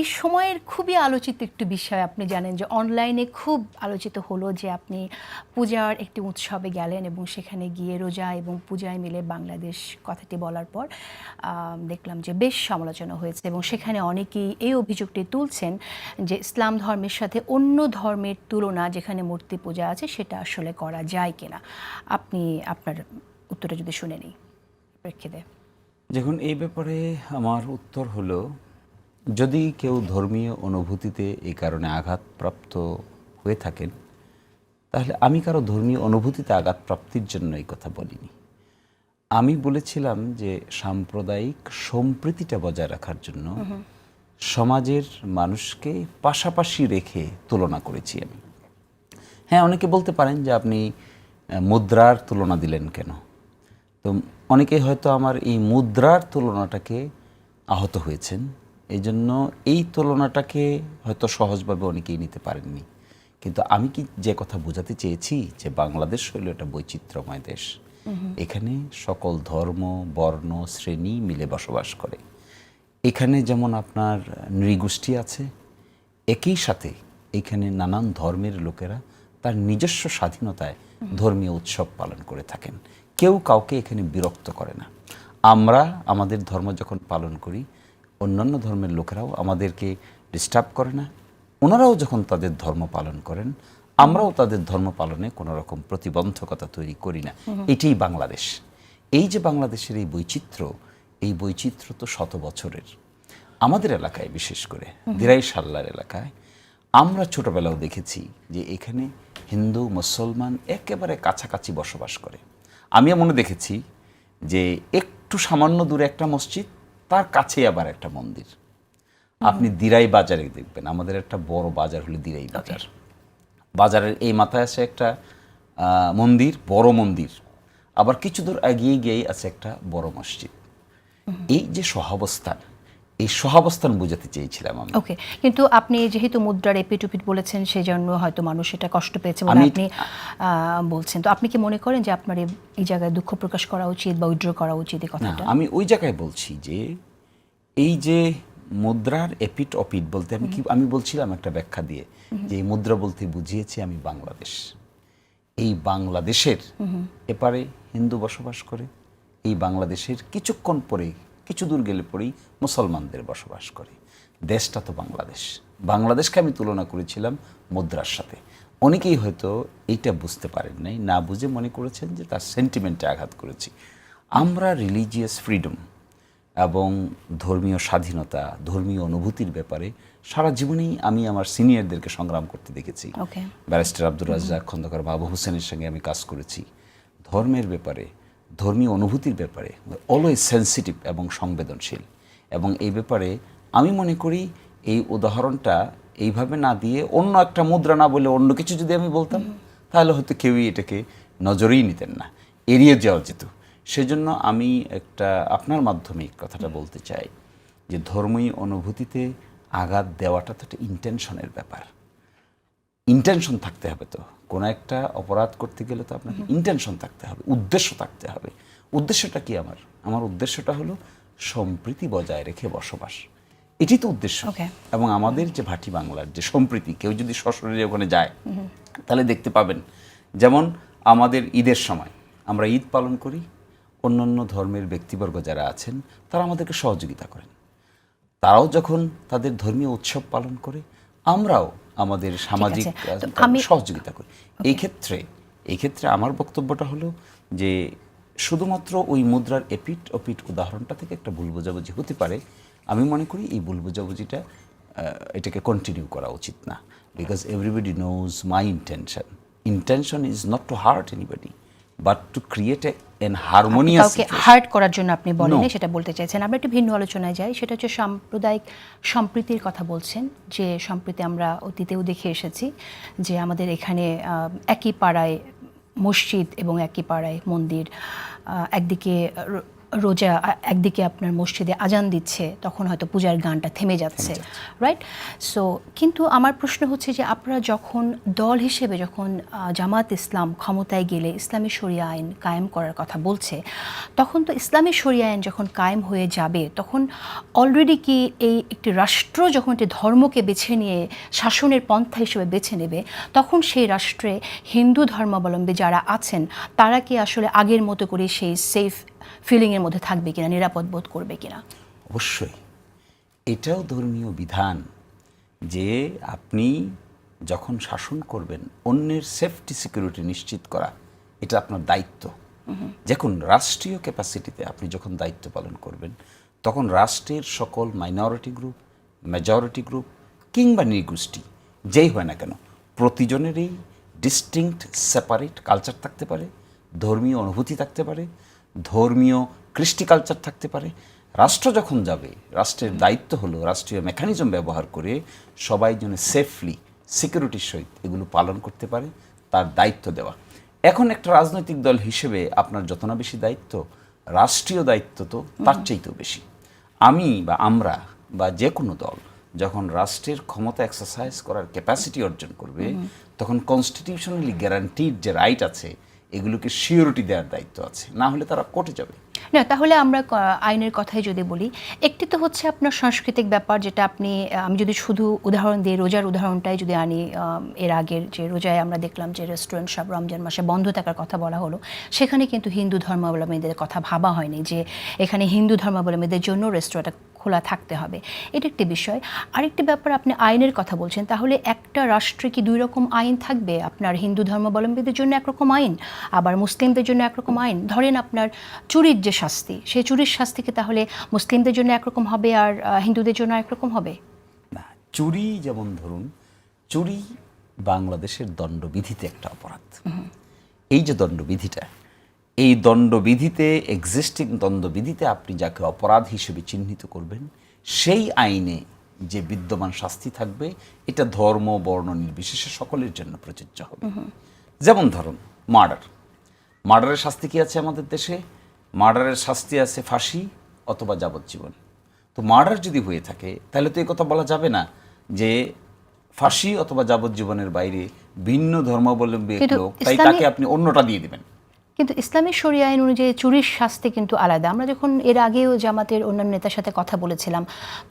এই সময়ের খুবই আলোচিত একটি বিষয়, আপনি জানেন যে অনলাইনে খুব আলোচিত হলো যে আপনি পূজার একটি উৎসবে গেলেন এবং সেখানে গিয়ে রোজা এবং পূজায় মিলে বাংলাদেশ কথাটি বলার পর দেখলাম যে বেশ সমালোচনা হয়েছে এবং সেখানে অনেকেই এই অভিযোগটি তুলছেন যে ইসলাম ধর্মের সাথে অন্য ধর্মের তুলনা যেখানে মূর্তি পূজা আছে সেটা আসলে করা যায় কিনা। আপনি আপনার উত্তরটা যদি শুনে নিই প্রেক্ষিতে। দেখুন, এই ব্যাপারে আমার উত্তর হলো, যদি কেউ ধর্মীয় অনুভূতিতে এই কারণে আঘাতপ্রাপ্ত হয়ে থাকেন, তাহলে আমি কারো ধর্মীয় অনুভূতিতে আঘাতপ্রাপ্তির জন্য এই কথা বলিনি। আমি বলেছিলাম যে সাম্প্রদায়িক সম্প্রীতিটা বজায় রাখার জন্য সমাজের মানুষকে পাশাপাশি রেখে তুলনা করেছি আমি। হ্যাঁ, অনেকে বলতে পারেন যে আপনি মুদ্রার তুলনা দিলেন কেন। তো অনেকে হয়তো আমার এই মুদ্রার তুলনাটাকে আহত হয়েছেন, এই জন্য এই তুলনাটাকে হয়তো সহজভাবে অনেকেই নিতে পারেননি। কিন্তু আমি কি যে কথা বোঝাতে চেয়েছি যে বাংলাদেশ হলো একটা বৈচিত্র্যময় দেশ। এখানে সকল ধর্ম, বর্ণ, শ্রেণী মিলে বসবাস করে। এখানে যেমন আপনার নৃগোষ্ঠী আছে, একই সাথে এখানে নানান ধর্মের লোকেরা তার নিজস্ব স্বাধীনতায় ধর্মীয় উৎসব পালন করে থাকেন। কেউ কাউকে এখানে বিরক্ত করে না। আমরা আমাদের ধর্ম যখন পালন করি, অন্যান্য ধর্মের লোকেরাও আমাদেরকে ডিস্টার্ব করে না। ওনারাও যখন তাদের ধর্ম পালন করেন, আমরাও তাদের ধর্ম পালনে কোনো রকম প্রতিবন্ধকতা তৈরি করি না। এটাই বাংলাদেশ। এই যে বাংলাদেশের এই বৈচিত্র্য তো শত বছরের। আমাদের এলাকায়, বিশেষ করে দিরাই সাল্লার এলাকায়, আমরা ছোটবেলাও দেখেছি যে এখানে হিন্দু মুসলমান একেবারে কাছাকাছি বসবাস করে। আমিও মনে দেখেছি যে একটু সামান্য দূরে একটা মসজিদ, তার কাছে আবার একটা মন্দির। আপনি দিরাই বাজারে দেখবেন, আমাদের একটা বড় বাজার হলো দিরাই বাজার। বাজারের এই মাথায় আছে একটা মন্দির, বড় মন্দির, আবার কিছু দূর এগিয়ে গিয়েই আছে একটা বড় মসজিদ। এই যে সহাবস্থান, এই সহাবস্থান বোঝাতে চেয়েছিলাম আমি। ওকে, কিন্তু আপনি যেহেতু মুদ্রার এপিট বলেছেন, সেজন্য হয়তো মানুষ এটা কষ্ট পেয়েছে বলে আপনি বলছেন। তো আপনি কি মনে করেন যে আপনার এই জায়গায় দুঃখ প্রকাশ করা উচিত বা উইথড্র করা উচিত এই কথাটা? আমি ওই জায়গায় বলছি যে এই যে মুদ্রার এপিট অপিট বলতে আমি বলছিলাম একটা ব্যাখ্যা দিয়ে যে এই মুদ্রা বলতে বুঝিয়েছি আমি বাংলাদেশ। এই বাংলাদেশের এপারে হিন্দু বসবাস করে, এই বাংলাদেশের কিছুক্ষণ পরে, কিছু দূর গেলে পরেই মুসলমানদের বসবাস করে। দেশটা তো বাংলাদেশ। বাংলাদেশকে আমি তুলনা করেছিলাম মুদ্রার সাথে। অনেকেই হয়তো এইটা বুঝতে পারেন নাই, না বুঝে মনে করেছেন যে তার সেন্টিমেন্টে আঘাত করেছি। আমরা রিলিজিয়াস ফ্রিডম এবং ধর্মীয় স্বাধীনতা, ধর্মীয় অনুভূতির ব্যাপারে সারা জীবনেই আমি আমার সিনিয়রদেরকে সংগ্রাম করতে দেখেছি। ব্যারিস্টার আব্দুর রাজ্জাক খন্দকার, বাবু হোসেনের সঙ্গে আমি কাজ করেছি। ধর্মের ব্যাপারে, ধর্মীয় অনুভূতির ব্যাপারে অলওয়েজ সেন্সিটিভ এবং সংবেদনশীল। এবং এই ব্যাপারে আমি মনে করি এই উদাহরণটা এইভাবে না দিয়ে অন্য একটা মুদ্রা না বলে অন্য কিছু যদি আমি বলতাম, তাহলে হয়তো কেউই এটাকে নজরেই নিতেন না, এড়িয়ে যাওয়া যেত। সেজন্য আমি একটা আপনার মাধ্যমে এই কথাটা বলতে চাই যে ধর্মীয় অনুভূতিতে আঘাত দেওয়াটা তো একটা ইন্টেনশনের ব্যাপার। ইন্টেনশন থাকতে হবে। তো কোনো একটা অপরাধ করতে গেলে তো আপনাকে ইন্টেনশন থাকতে হবে, উদ্দেশ্য থাকতে হবে। উদ্দেশ্যটা কি? আমার উদ্দেশ্যটা হলো সম্প্রীতি বজায় রেখে বসবাস। এটি তো উদ্দেশ্য। এবং আমাদের যে ভাটি বাংলার যে সম্প্রীতি, কেউ যদি সশরীরে ওখানে যায় তাহলে দেখতে পাবেন, যেমন আমাদের ঈদের সময় আমরা ঈদ পালন করি, অন্যান্য ধর্মের ব্যক্তিবর্গ যারা আছেন তারা আমাদেরকে সহযোগিতা করেন। তারাও যখন তাদের ধর্মীয় উৎসব পালন করে, আমরাও আমাদের সামাজিক সহযোগিতা করি। এই ক্ষেত্রে আমার বক্তব্যটা হলো যে শুধুমাত্র ওই মুদ্রার এপিট ওপিট উদাহরণটা থেকে একটা ভুল বোঝাবুঝি হতে পারে। আমি মনে করি এই ভুল বোঝাবুঝিটা এটাকে কন্টিনিউ করা উচিত না। Because everybody knows my intention is not to hurt anybody but to create an harmonious. কাউকে হার্ট করার জন্য আপনি বলেননি, সেটা বলতে চাইছেন। আমরা একটু ভিন্ন আলোচনায় যাই, সেটা হচ্ছে সাম্প্রদায়িক সম্প্রীতির কথা বলছেন, যে সম্প্রীতি আমরা অতীতেও দেখে এসেছি যে আমাদের এখানে একই পাড়ায় মসজিদ এবং একই পাড়ায় মন্দির, একদিকে রোজা একদিকে আপনার মসজিদে আজান দিচ্ছে, তখন হয়তো পূজার গানটা থেমে যাচ্ছে, রাইট? সো কিন্তু আমার প্রশ্ন হচ্ছে যে আপনারা যখন দল হিসেবে যখন জামাত ইসলাম ক্ষমতায় গেলে ইসলামী শরিয়া আইন কায়েম করার কথা বলছে, তখন তো ইসলামী শরিয়া আইন যখন কায়েম হয়ে যাবে তখন অলরেডি কি এই একটি রাষ্ট্র যখন একটি ধর্মকে বেছে নিয়ে শাসনের পন্থা হিসেবে বেছে নেবে, তখন সেই রাষ্ট্রে হিন্দু ধর্মাবলম্বী যারা আছেন তারা কি আসলে আগের মতো করে সেই সেফ ফিলিংয়ের মধ্যে থাকবে কিনা, নিরাপদ বোধ করবে কিনা? অবশ্যই এটাও ধর্মীয় বিধান যে আপনি যখন শাসন করবেন অন্যের সেফটি সিকিউরিটি নিশ্চিত করা, এটা আপনার দায়িত্ব। যখন রাষ্ট্রীয় ক্যাপাসিটিতে আপনি যখন দায়িত্ব পালন করবেন তখন রাষ্ট্রের সকল মাইনরিটি গ্রুপ, মেজরিটি গ্রুপ কিংবা নৃগোষ্ঠী যেই হয় না কেন, প্রতিজনেরই ডিস্টিংক্ট সেপারেট কালচার থাকতে পারে, ধর্মীয় অনুভূতি থাকতে পারে, ধর্মীয় কৃষ্টি কালচার থাকতে পারে। রাষ্ট্র যখন যাবে, রাষ্ট্রের দায়িত্ব হলো রাষ্ট্রীয় মেকানিজম ব্যবহার করে সবাই যেন সেফলি সিকিউরিটির সহিত এগুলো পালন করতে পারে, তার দায়িত্ব দেওয়া। এখন একটা রাজনৈতিক দল হিসেবে আপনার যত না বেশি দায়িত্ব, রাষ্ট্রীয় দায়িত্ব তো তার চাইতেও বেশি। আমি বা আমরা বা যে কোনো দল যখন রাষ্ট্রের ক্ষমতা এক্সারসাইজ করার ক্যাপাসিটি অর্জন করবে তখন কনস্টিটিউশনালি গ্যারান্টিড যে রাইট আছে এগুলোকে সিওরিটি দেওয়ার দায়িত্ব আছে, না হলে তারা কোর্টে যাবে না। তাহলে আমরা আইনের কথাই যদি বলি, একটি তো হচ্ছে আপনার সাংস্কৃতিক ব্যাপার, যেটা আপনি আমি যদি শুধু উদাহরণ দিই, রোজার উদাহরণটাই যদি আনি, এর আগের যে রোজায় আমরা দেখলাম যে রেস্টুরেন্ট সব রমজান মাসে বন্ধ থাকার কথা বলা হলো, সেখানে কিন্তু হিন্দু ধর্মাবলম্বীদের কথা ভাবা হয়নি যে এখানে হিন্দু ধর্মাবলম্বীদের জন্য রেস্টুরেন্টটা খোলা থাকতে হবে। এটা একটি বিষয়। আরেকটি ব্যাপার, আপনি আইনের কথা বলছেন, তাহলে একটা রাষ্ট্রে কি দুই রকম আইন থাকবে? আপনার হিন্দু ধর্মাবলম্বীদের জন্য একরকম আইন, আবার মুসলিমদের জন্য একরকম আইন। ধরেন আপনার চুরির যে শাস্তি, সেই চুরির শাস্তিকে তাহলে মুসলিমদের জন্য একরকম হবে আর হিন্দুদের জন্য একরকম হবে? না, চুরি যেমন ধরুন, চুরি বাংলাদেশের দণ্ডবিধিতে একটা অপরাধ। এই যে দণ্ডবিধিটা, এই দণ্ডবিধিতে এক্সিস্টিং দণ্ডবিধিতে আপনি যাকে অপরাধ হিসেবে চিহ্নিত করবেন সেই আইনে যে বিদ্যমান শাস্তি থাকবে এটা ধর্ম বর্ণ নির্বিশেষে সকলের জন্য প্রযোজ্য হবে। যেমন ধরুন মার্ডারের শাস্তি কি আছে আমাদের দেশে? মার্ডারের শাস্তি আছে ফাঁসি অথবা যাবজ্জীবন। তো মার্ডার যদি হয়ে থাকে তাহলে তো এই কথা বলা যাবে না যে ফাঁসি অথবা যাবজ্জীবনের বাইরে ভিন্ন ধর্মাবলম্বী লোক, তাই তাকে আপনি অন্যটা দিয়ে দিবেন। কিন্তু ইসলামী শরিয়া আইন অনুযায়ী চুরির শাস্তি কিন্তু আলাদা। আমরা যখন এর আগেও জামাতের অন্যান্য নেতার সাথে কথা বলেছিলাম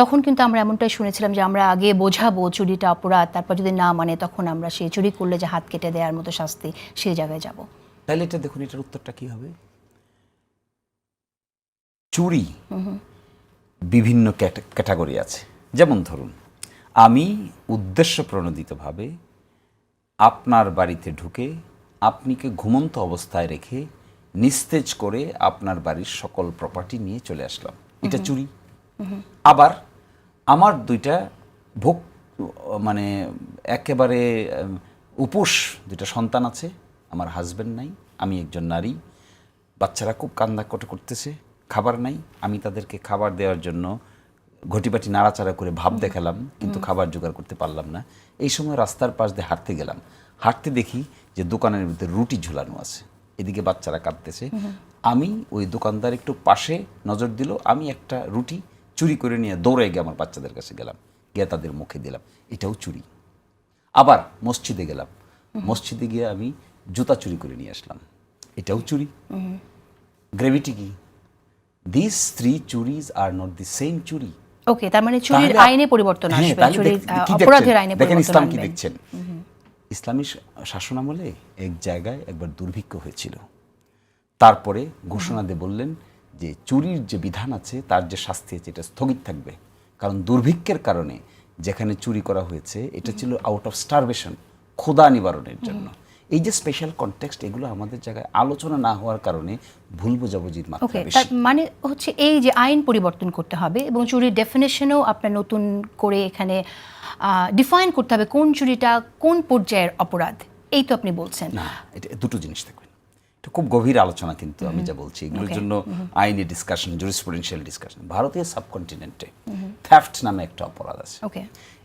তখন কিন্তু আমরা এমনটাই শুনেছিলাম যে আমরা আগে বোঝাবো চুরিটা অপরাধ, তারপর যদি না মানে তখন আমরা সেই চুরি করলে যে হাত কেটে দেওয়ার মতো শাস্তি সেই জায়গায় যাব। তাহলে এটা দেখুন, এটার উত্তরটা কি হবে? চুরি বিভিন্ন ক্যাটাগরি আছে। যেমন ধরুন, আমি উদ্দেশ্য প্রণোদিতভাবে আপনার বাড়িতে ঢুকে আপনিকে ঘুমন্ত অবস্থায় রেখে নিস্তেজ করে আপনার বাড়ির সকল প্রপার্টি নিয়ে চলে আসলাম, এটা চুরি। আবার আমার দুইটা মানে একেবারে উপোস দুইটা সন্তান আছে, আমার হাজব্যান্ড নাই, আমি একজন নারী, বাচ্চারা খুব কান্নাকাটি করতেছে, খাবার নাই, আমি তাদেরকে খাবার দেওয়ার জন্য ঘটিবাটি নাড়াচাড়া করে ভাব দেখালাম কিন্তু খাবার জোগাড় করতে পারলাম না। এই সময় রাস্তার পাশ দিয়ে হাঁটতে গেলাম, হাঁটতে দেখি যে দোকানের ভিতরে রুটি ঝুলানো আছে, এদিকে বাচ্চারা কাঁদতেছে। আমি ওই দোকানদার একটু পাশে নজর দিল, আমি একটা রুটি চুরি করে নিয়ে দৌড়ে গিয়ে আমার বাচ্চাদের কাছে গেলাম, গিয়ে তাদের মুখে দিলাম, এটাও চুরি। আবার মসজিদে গেলাম, মসজিদে গিয়ে আমি জুতা চুরি করে নিয়ে আসলাম, এটাও চুরি। গ্রেভিটি কি? This three theories are not the same theory. Okay, তার মানে চুরির আইনে পরিবর্তন আসবে, চুরির অপরাধের আইনে দেখেন পরিবর্তন ইসলাম কি আনবে। দেখছেন? ইসলামী শাসনামলে এক জায়গায় একবার দুর্ভিক্ষ হয়েছিল, তারপরে ঘোষণা দিয়ে বললেন যে চুরির যে বিধান আছে তার যে শাস্তি আছে এটা স্থগিত থাকবে, কারণ দুর্ভিক্ষের কারণে যেখানে চুরি করা হয়েছে এটা ছিল আউট অফ স্টারভেশন, ক্ষুধা নিবারণের জন্য। এই যে স্পেশাল কনটেক্সট, এগুলো আমাদের জায়গায় আলোচনা না হওয়ার কারণে ভুল বোঝাবুঝির মাত্রা ওকে, বেশি। তার মানে হচ্ছে এই যে আইন পরিবর্তন করতে হবে এবং চুরির ডেফিনেশনও আপনার নতুন করে এখানে ডিফাইন করতে হবে কোন চুরিটা কোন পর্যায়ের অপরাধ, এই তো আপনি বলছেন। না, এটা দুটো জিনিস থাকবে, এটা খুব গভীর আলোচনা কিন্তু আমি যা বলছি এগুলোর জন্য আইনি ডিসকাশন, জুরিসপ্রুডেন্সিয়াল ডিসকাশন। ভারতীয় সাবকন্টিনেন্টে থেফট নামে একটা অপরাধ আছে। ওকে,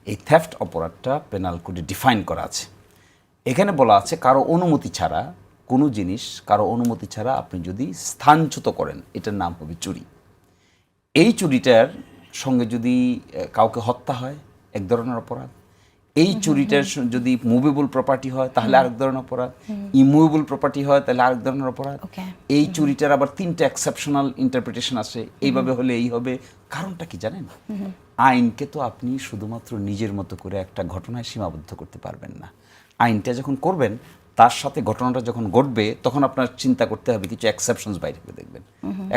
এই থেফট অপরাধটা পেনাল কোডে ডিফাইন করা আছে। এখানে বলা আছে কারো অনুমতি ছাড়া কোনো জিনিস কারো অনুমতি ছাড়া আপনি যদি স্থানচ্যুত করেন, এটার নাম হবে চুরি। এই চুরিটার সঙ্গে যদি কাউকে হত্যা হয়, এক ধরনের অপরাধ। এই চুরিটার যদি মুভেবল প্রপার্টি হয় তাহলে আরেক ধরনের অপরাধ, ইমুভেবল প্রপার্টি হয় তাহলে আরেক ধরনের অপরাধ। এই চুরিটার আবার 3টা এক্সেপশনাল ইন্টারপ্রিটেশন আছে, এইভাবে হলে এই হবে। কারণটা কি জানেন? আইনকে তো আপনি শুধুমাত্র নিজের মতো করে একটা ঘটনায় সীমাবদ্ধ করতে পারবেন না। আইনটা যখন করবেন, তার সাথে ঘটনাটা যখন ঘটবে, তখন আপনার চিন্তা করতে হবে কিছু এক্সেপশনস বাইরে করে দেখবেন।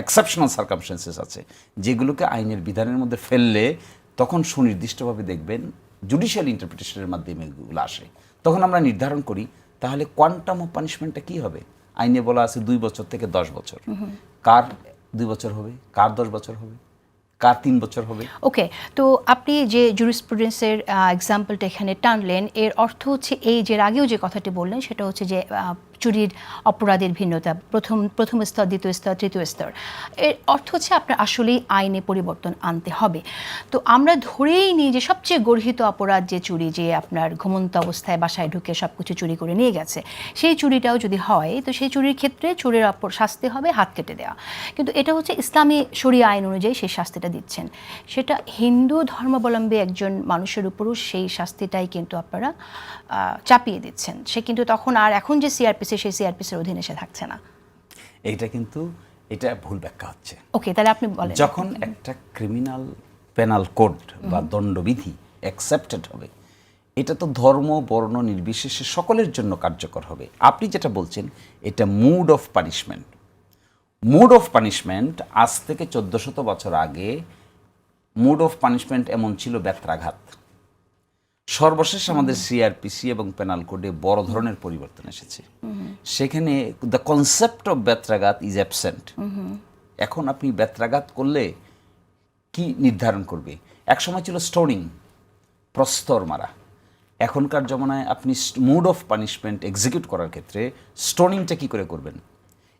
এক্সেপশনাল সার্কামস্টেন্সেস আছে যেগুলোকে আইনের বিধানের মধ্যে ফেললে তখন সুনির্দিষ্টভাবে দেখবেন জুডিশিয়াল ইন্টারপ্রিটেশনের মাধ্যমে এগুলো আসে। তখন আমরা নির্ধারণ করি তাহলে কোয়ান্টাম অফ পানিশমেন্টটা কী হবে। আইনে বলা আছে 2 বছর থেকে 10 বছর। কার 2 বছর হবে, কার 10 বছর হবে, কার 3 বছর হবে। ওকে, তো আপনি যে জুরিসপ্রুডেন্সের এক্সাম্পলটা এখানে টানলেন, এর অর্থ হচ্ছে এই যে আগেও যে কথাটি বললেন সেটা হচ্ছে যে চুরির অপরাধের ভিন্নতা, প্রথম স্তর, দ্বিতীয় স্তর, তৃতীয় স্তর। এর অর্থ হচ্ছে আপনার আসলেই আইনে পরিবর্তন আনতে হবে। তো আমরা ধরেই নিই যে সবচেয়ে গর্হিত অপরাধ যে চুরি, যে আপনার ঘুমন্ত অবস্থায় বাসায় ঢুকে সব কিছু চুরি করে নিয়ে গেছে, সেই চুরিটাও যদি হয় তো সেই চুরির ক্ষেত্রে চোরের শাস্তি হবে হাত কেটে দেওয়া। কিন্তু এটা হচ্ছে ইসলামী শরিয়া আইন অনুযায়ী সেই শাস্তিটা দিচ্ছেন। সেটা হিন্দু ধর্মাবলম্বী একজন মানুষের উপরও সেই শাস্তিটাই কিন্তু আপনারা চাপিয়ে দিচ্ছেন। সে কিন্তু তখন আর এখন যে সিআরপিসি, সেই সিআরপিসির অধীনে সে থাকছে না। এটা ভুল ব্যাখ্যা হচ্ছে। ওকে, তাহলে আপনি বলেন। যখন একটা ক্রিমিনাল পেনাল কোড বা দণ্ডবিধি অ্যাকসেপ্টেড হবে, এটা তো ধর্ম বর্ণ নির্বিশেষে সকলের জন্য কার্যকর হবে। আপনি যেটা বলছেন এটা mode of punishment. Mode of punishment আজ থেকে 1400 বছর আগে মুড অফ পানিশমেন্ট এমন ছিল বেত্রাঘাত। সর্বশেষ আমাদের সিআরপিসি এবং পেনাল কোডে বড় ধরনের পরিবর্তন এসেছে। সেখানে দ্য কনসেপ্ট অফ বেত্রাঘাত ইজ অ্যাবসেন্ট। এখন আপনি বেত্রাঘাত করলে কি নির্ধারণ করবে? একসময় ছিল স্টোনিং, প্রস্তর মারা। এখনকার জমানায় আপনি মুড অফ পানিশমেন্ট এক্সিকিউট করার ক্ষেত্রে স্টোনিংটা কি করে করবেন?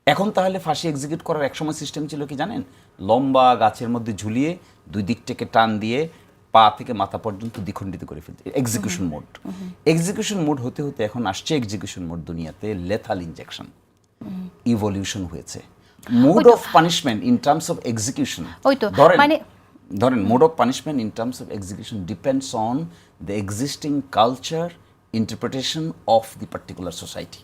এখন তাহলে ফাঁসি এক্সিকিউট করার একসময় সিস্টেম ছিল কি জানেন? লম্বা গাছের মধ্যে ঝুলিয়ে 2 দিক থেকে টান দিয়ে পা থেকে মাথা পর্যন্ত দ্বিখণ্ডিত করে ফেলতে, এক্সিকিউশন মোড। এক্সিকিউশন মোড হতে হতে এখন আসছে এক্সিকিউশন মোড দুনিয়াতে লেথাল ইনজেকশন। ইভলিউশন হয়েছে। Mode of punishment in terms of execution, ধরেন mode of punishment in terms of execution depends on the existing culture interpretation of the particular society.